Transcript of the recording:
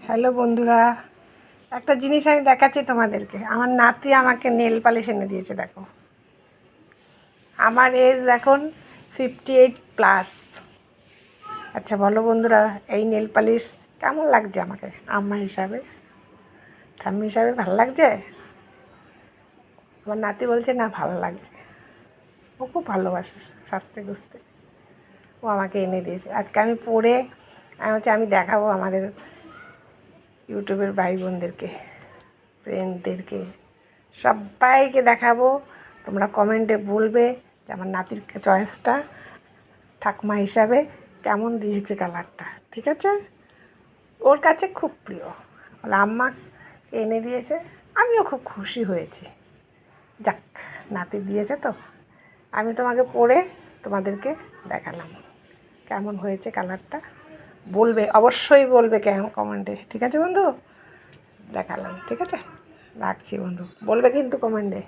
Hello বন্ধুরা, একটা জিনিস আমি দেখাচ্ছি তোমাদেরকে। আমার নাতি আমাকে নেল পালিশ এনে দিয়েছে। দেখো, আমার এজ এখন 58+। আচ্ছা বলো বন্ধুরা, এই নেল পালিশ কেমন লাগছে আমাকে? আম্মা হিসাবে, ঠাম্মি হিসাবে ভালো লাগছে? আমার নাতি বলছে না, ভালো লাগছে। ও খুব ভালোবাসে সাজতে গুজতে। ও আমাকে এনে দিয়েছে। আজকে আমি পরে আমি দেখাবো আমাদের ইউটিউবের ভাই বোনদেরকে, ফ্রেন্ডদেরকে, সবাইকে দেখাবো। তোমরা কমেন্টে বলবে যে আমার নাতির চয়েসটা ঠাকুমা হিসাবে কেমন দিয়েছে কালারটা। ঠিক আছে? ওর কাছে খুব প্রিয়, বলে আম্মা এনে দিয়েছে। আমিও খুব খুশি হয়েছি। যাক, নাতি দিয়েছে তো। আমি তোমাকে পরে তোমাদেরকে দেখালাম কেমন হয়েছে কালারটা। বলবে, অবশ্যই বলবে কেমন কমেন্টে। ঠিক আছে বন্ধু? দেখালাম। ঠিক আছে, রাখছি বন্ধু। বলবে কিন্তু কমেন্টে।